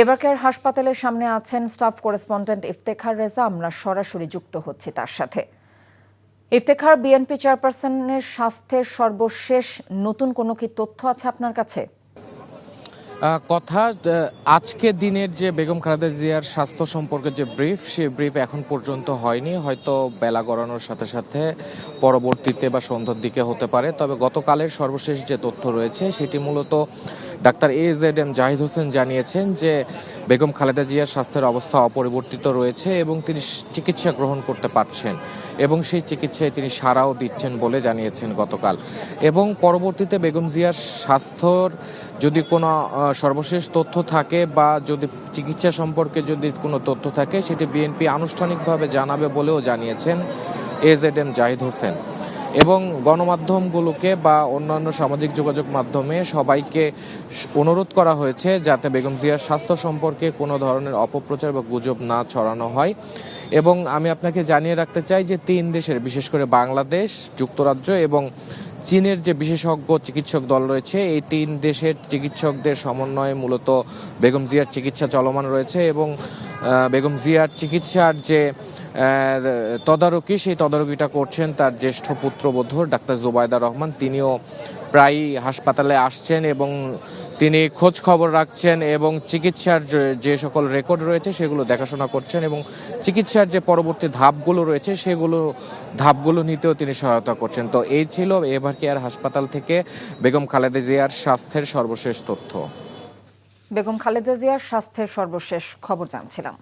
এভারকেয়ার হাসপাতালের সামনে আছেন স্টাফ করেসপন্ডেন্ট ইফতেখার রেজা। আমরা সরাসরি যুক্ত হচ্ছি তার সাথে। ইফতেখার, বিএনপি চেয়ারপারসনের স্বাস্থ্যের সর্বশেষ নতুন কোনো কি তথ্য আছে আপনার কাছে? আজকে দিনের যে বেগম খালেদা জিয়ার স্বাস্থ্য সম্পর্কে যে ব্রিফ, সেই ব্রিফ এখন পর্যন্ত হয়নি। হয়তো বেলা গড়ানোর সাথে সাথে পরবর্তীতে বা সন্ধ্যার দিকে হতে পারে। তবে গতকালের সর্বশেষ যে তথ্য রয়েছে সেটি মূলত ডাক্তার AZM জাহিদ হোসেন জানিয়েছেন যে বেগম খালেদা জিয়ার স্বাস্থ্যের অবস্থা অপরিবর্তিত রয়েছে এবং তিনি চিকিৎসা গ্রহণ করতে পারছেন এবং সেই চিকিৎসায় তিনি সাড়াও দিচ্ছেন বলে জানিয়েছেন গতকাল। এবং পরবর্তীতে বেগম জিয়ার স্বাস্থ্যর যদি কোনো সর্বশেষ তথ্য থাকে বা যদি চিকিৎসা সম্পর্কে যদি কোনো তথ্য থাকে সেটি বিএনপি আনুষ্ঠানিকভাবে জানাবে বলেও জানিয়েছেন AZM জাহিদ হোসেন। এবং গণমাধ্যমগুলোকে বা অন্যান্য সামাজিক যোগাযোগ মাধ্যমে সবাইকে অনুরোধ করা হয়েছে যাতে বেগম জিয়ার স্বাস্থ্য সম্পর্কে কোনো ধরনের অপপ্রচার বা গুজব না ছড়ানো হয়। এবং আমি আপনাকে জানিয়ে রাখতে চাই যে 3 দেশের, বিশেষ করে বাংলাদেশ, যুক্তরাজ্য এবং চীনের যে বিশেষজ্ঞ চিকিৎসক দল রয়েছে, এই 3 দেশের চিকিৎসকদের সমন্বয়ে মূলত বেগম জিয়ার চিকিৎসা চলমান রয়েছে। এবং বেগম জিয়ার চিকিৎসার যে তদারকি, সেই তদারকিটা করছেন তার জ্যেষ্ঠ পুত্রবধূ ডাক্তার জুবাইদা রহমান। তিনিও প্রায় হাসপাতালে আসছেন এবং তিনি খোঁজ খবর রাখছেন এবং চিকিৎসার যে সকল রেকর্ড রয়েছে সেগুলো দেখাশোনা করছেন এবং চিকিৎসার যে পরবর্তী ধাপগুলো রয়েছে ধাপগুলো নিতেও তিনি সহায়তা করছেন। তো এই ছিল এভারকেয়ার হাসপাতাল থেকে বেগম খালেদা জিয়ার স্বাস্থ্যের সর্বশেষ তথ্য। বেগম খালেদা জিয়ার স্বাস্থ্যের সর্বশেষ খবর জানছিলাম।